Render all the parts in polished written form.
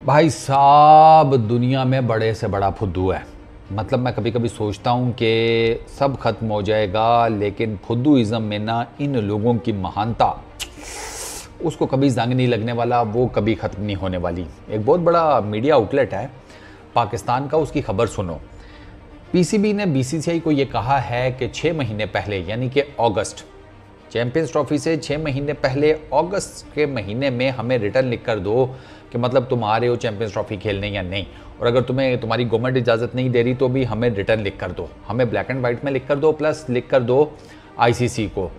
भाई साहब दुनिया में बड़े से बड़ा फुद्दू है। मतलब मैं कभी कभी सोचता हूँ कि सब खत्म हो जाएगा, लेकिन फुद्दूइज़्म में ना इन लोगों की महानता, उसको कभी जंग नहीं लगने वाला, वो कभी ख़त्म नहीं होने वाली। एक बहुत बड़ा मीडिया आउटलेट है पाकिस्तान का, उसकी खबर सुनो। पीसीबी ने बीसीसीआई को ये कहा है कि 6 महीने पहले, यानी कि अगस्त, चैंपियंस ट्रॉफी से 6 महीने पहले अगस्त के महीने में हमें रिटर्न लिख कर दो कि मतलब तुम आ रहे हो चैंपियंस ट्रॉफी खेलने या नहीं, और अगर तुम्हें तुम्हारी गवर्नमेंट इजाज़त नहीं दे रही तो भी हमें रिटर्न लिख कर दो, हमें ब्लैक एंड वाइट में लिख कर दो, प्लस लिख कर दो आईसीसी को।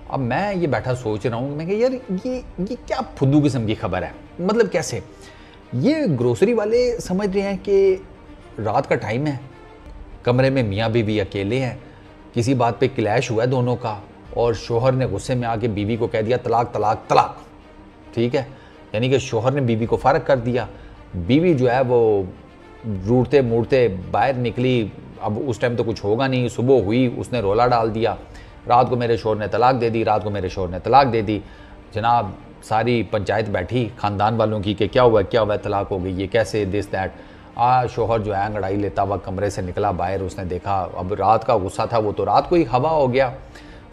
अब मैं ये बैठा सोच रहा हूँ, मैं कि यार ये क्या फुद्दू किस्म की खबर है। मतलब कैसे ये ग्रोसरी वाले समझ रहे हैं कि रात का टाइम है, कमरे में मियाँ बीवी अकेले हैं, किसी बात पे क्लैश हुआ है दोनों का, और शोहर ने गुस्से में आके बीवी को कह दिया तलाक तलाक तलाक। ठीक है, यानी कि शोहर ने बीवी को फारग कर दिया। बीवी जो है वो रूठते मूठते बाहर निकली। अब उस टाइम तो कुछ होगा नहीं, सुबह हुई, उसने रोला डाल दिया, रात को मेरे शोहर ने तलाक दे दी, रात को मेरे शोहर ने तलाक दे दी। जनाब सारी पंचायत बैठी खानदान वालों की कि क्या हुआ क्या हुआ, तलाक हो गई, ये कैसे, दिस दैट। शोहर जो है अंगड़ाई लेता हुआ कमरे से निकला बाहर, उसने देखा, अब रात का गुस्सा था वो तो रात को ही हवा हो गया।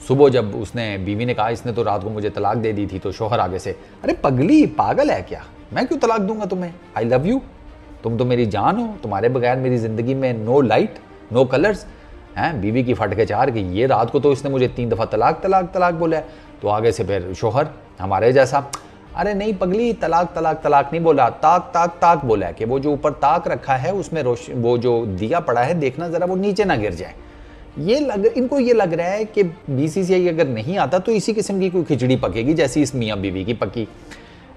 सुबह जब उसने, बीवी ने कहा इसने तो रात को मुझे तलाक दे दी थी, तो शोहर आगे से, अरे पगली पागल है क्या, मैं क्यों तलाक दूंगा तुम्हें, आई लव यू, तुम तो मेरी जान हो, तुम्हारे बगैर मेरी ज़िंदगी में नो लाइट नो कलर्स हैं। बीवी की फट के चार कि ये रात को तो इसने मुझे 3 दफ़ा तलाक तलाक तलाक बोला है। तो आगे से फिर शोहर हमारे जैसा, अरे नहीं पगली, तलाक तलाक तलाक नहीं बोला, ताक ताक ताक बोला है कि वो जो ऊपर ताक रखा है उसमें वो जो दिया पड़ा है देखना ज़रा वो नीचे ना गिर जाए। इनको ये लग रहा है कि बीसीसीआई अगर नहीं आता तो इसी किस्म की कोई खिचड़ी पकेगी जैसी इस मियाँ बीवी की पकी।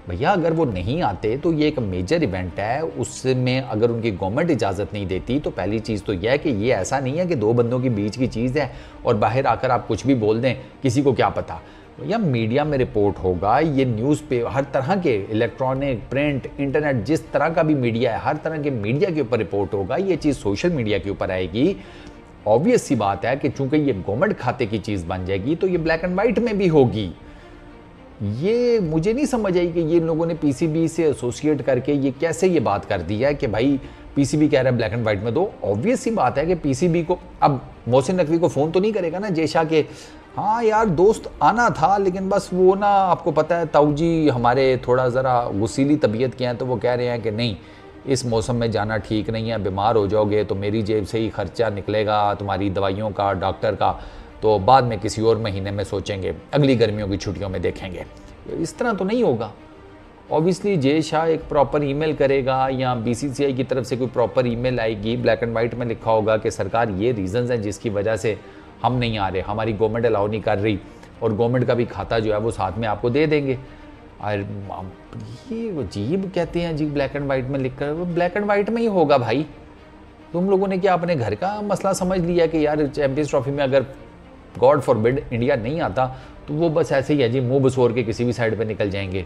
भैया अगर वो नहीं आते तो ये एक मेजर इवेंट है, उसमें अगर उनकी गवर्नमेंट इजाज़त नहीं देती तो पहली चीज़ तो यह है कि ये ऐसा नहीं है कि दो बंदों के बीच की चीज़ है और बाहर आकर आप कुछ भी बोल दें, किसी को क्या पता। भैया मीडिया में रिपोर्ट होगा, ये न्यूज़ पे हर तरह के इलेक्ट्रॉनिक, प्रिंट, इंटरनेट, जिस तरह का भी मीडिया है हर तरह के मीडिया के ऊपर रिपोर्ट होगा, ये चीज़ सोशल मीडिया के ऊपर आएगी। ऑब्वियस सी बात है कि चूंकि ये गवर्नमेंट खाते की चीज़ बन जाएगी तो ये ब्लैक एंड वाइट में भी होगी। ये मुझे नहीं समझ आई कि ये लोगों ने पीसीबी से एसोसिएट करके ये कैसे ये बात कर दी है कि भाई पीसीबी कह रहा है ब्लैक एंड वाइट में दो। ऑब्वियस सी बात है कि पीसीबी को, अब मोहसिन नकवी को फ़ोन तो नहीं करेगा ना जेशा के, हाँ यार दोस्त आना था लेकिन बस वो ना आपको पता है ताऊ जी हमारे थोड़ा ज़रा गुस्सीली तबीयत के हैं, तो वो कह रहे हैं कि नहीं इस मौसम में जाना ठीक नहीं है, बीमार हो जाओगे तो मेरी जेब से ही खर्चा निकलेगा तुम्हारी दवाइयों का, डॉक्टर का, तो बाद में किसी और महीने में सोचेंगे, अगली गर्मियों की छुट्टियों में देखेंगे। इस तरह तो नहीं होगा। ऑब्वियसली जय शाह एक प्रॉपर ईमेल करेगा या बीसीसीआई की तरफ से कोई प्रॉपर ईमेल आएगी, ब्लैक एंड वाइट में लिखा होगा कि सरकार ये रीज़न्स हैं जिसकी वजह से हम नहीं आ रहे, हमारी गवर्नमेंट अलाउ नहीं कर रही, और गवर्नमेंट का भी खाता जो है वो साथ में आपको दे देंगे। और ये अजीब कहते हैं जी ब्लैक एंड वाइट में लिखकर, ब्लैक एंड वाइट में ही होगा भाई। तुम लोगों ने क्या अपने घर का मसला समझ लिया कि यार चैंपियंस ट्रॉफी में अगर गॉड फॉरबिड इंडिया नहीं आता तो वो बस ऐसे ही है जी, मुंह बसोर के किसी भी साइड पे निकल जाएंगे।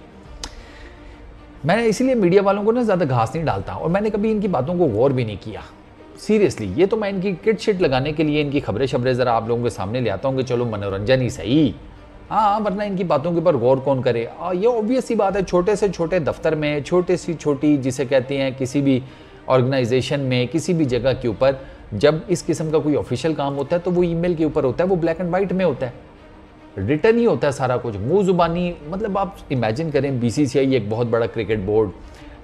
मैं इसीलिए मीडिया वालों को ना ज़्यादा घास नहीं डालता और मैंने कभी इनकी बातों को गौर भी नहीं किया सीरियसली। ये तो मैं इनकी किट शिट लगाने के लिए इनकी खबरें शबरें ज़रा आप लोगों के सामने ले आता हूँ कि चलो मनोरंजन ही सही, हाँ, वरना इनकी बातों के ऊपर गौर कौन करे। ये ऑब्वियस सी बात है, छोटे से छोटे दफ्तर में, छोटे सी छोटी जिसे कहते हैं किसी भी ऑर्गेनाइजेशन में, किसी भी जगह के ऊपर जब इस किस्म का कोई ऑफिशियल काम होता है तो वो ईमेल के ऊपर होता है, वो ब्लैक एंड वाइट में होता है, रिटर्न ही होता है सारा कुछ, मुंह जुबानी। मतलब आप इमेजिन करें बीसीसीआई एक बहुत बड़ा क्रिकेट बोर्ड,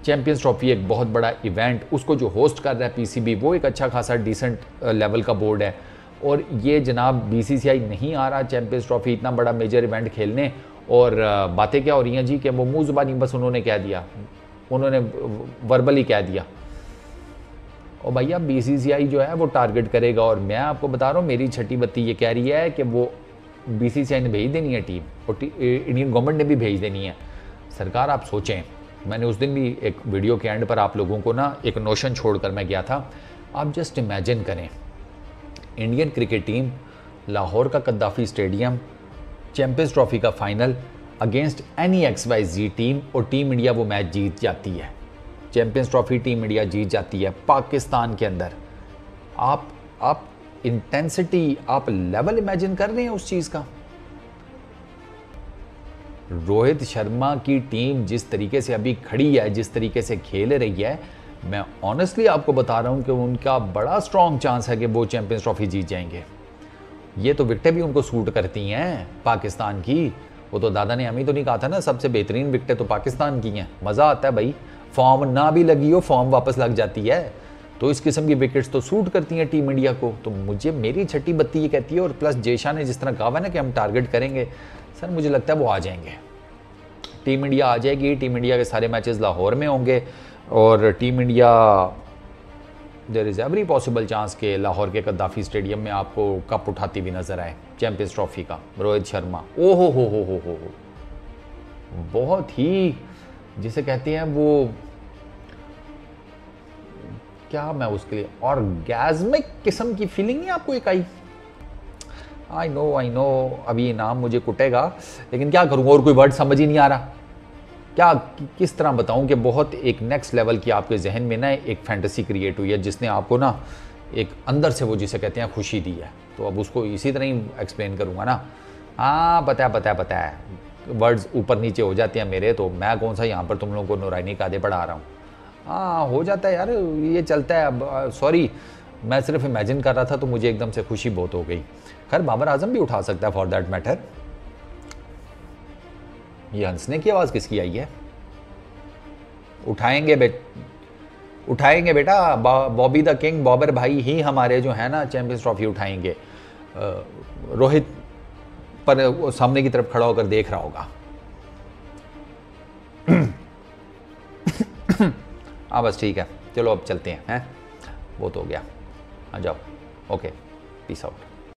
चैंपियंस ट्रॉफी एक बहुत बड़ा इवेंट, उसको जो होस्ट कर रहा है पीसीबी वो एक अच्छा खासा डिसेंट लेवल का बोर्ड है, और ये जनाब बीसीसीआई नहीं आ रहा चैंपियंस ट्रॉफी इतना बड़ा मेजर इवेंट खेलने, और बातें क्या हो रही हैं जी कि वो मुंह ज़ुबानी बस उन्होंने कह दिया, उन्होंने वर्बली कह दिया। और भैया बीसीसीआई जो है वो टारगेट करेगा, और मैं आपको बता रहा हूँ मेरी छठी बत्ती ये कह रही है कि वो बीसीसीआई ने भेज देनी है टीम, और इंडियन गवर्नमेंट ने भी भेज देनी है। सरकार आप सोचें, मैंने उस दिन भी एक वीडियो के एंड पर आप लोगों को ना एक नोशन छोड़कर मैं गया था, आप जस्ट इमेजिन करें इंडियन क्रिकेट टीम लाहौर का कद्दाफी स्टेडियम, चैंपियंस ट्रॉफी का final against any XYZ team, और टीम इंडिया वो मैच जीत जाती है, चैंपियंस ट्रॉफी टीम इंडिया जीत जाती है पाकिस्तान के अंदर। आप इंटेंसिटी, आप लेवल इमेजिन कर रहे हैं उस चीज़ का। रोहित शर्मा की टीम जिस तरीके से अभी खड़ी है, जिस तरीके से खेल रही है, मैं ऑनेस्टली आपको बता रहा हूं कि उनका बड़ा स्ट्रॉन्ग चांस है कि वो चैंपियंस ट्रॉफी जीत जाएंगे। ये तो विकेटें भी उनको सूट करती हैं पाकिस्तान की। वो तो दादा ने हमें तो नहीं कहा था ना, सबसे बेहतरीन विकेटें तो पाकिस्तान की हैं। मज़ा आता है भाई, फॉर्म ना भी लगी हो फॉर्म वापस लग जाती है। तो इस किस्म की विकेट्स तो सूट करती हैं टीम इंडिया को। तो मुझे मेरी छठी बत्ती ये कहती है, और प्लस जेशा ने जिस तरह कहा है ना कि हम टारगेट करेंगे, सर मुझे लगता है वो आ जाएंगे। टीम इंडिया आ जाएगी। टीम इंडिया के सारे मैचेस लाहौर में होंगे और team India, there is every possible chance के लाहौर के गद्दाफी स्टेडियम में आपको कप उठाती हुई नजर आए चैंपियंस ट्रॉफी का। रोहित शर्मा ओ हो, बहुत ही जिसे कहते हैं वो, क्या मैं उसके लिए, ऑर्गेज़मिक किस्म की फीलिंग नहीं आपको एक आई? आई नो अभी ये नाम मुझे कुटेगा, लेकिन क्या करूँ, और कोई वर्ड समझ ही नहीं आ रहा। क्या किस तरह बताऊं कि बहुत एक नेक्स्ट लेवल की आपके जहन में ना एक फैंटेसी क्रिएट हुई है, जिसने आपको ना एक अंदर से वो जिसे कहते हैं खुशी दी है। तो अब उसको इसी तरह ही एक्सप्लेन करूंगा ना। हाँ पता है वर्ड्स ऊपर नीचे हो जाते हैं मेरे, तो मैं कौन सा यहाँ पर तुम लोगों को नूरानी कादे पढ़ा रहा हूँ। हाँ हो जाता है यार, ये चलता है। अब सॉरी, मैं सिर्फ इमेजिन कर रहा था तो मुझे एकदम से खुशी बहुत हो गई। खैर बाबर आजम भी उठा सकता है फॉर दैट मैटर। ये हंसने की आवाज़ किसकी आई है? उठाएंगे बेटा, बॉबी द किंग, बॉबर भाई ही हमारे जो है ना चैंपियंस ट्रॉफी उठाएंगे। रोहित पर सामने की तरफ खड़ा होकर देख रहा होगा। हाँ बस ठीक है, चलो अब चलते हैं, वो तो हो गया। आ जाओ, ओके, पीस आउट।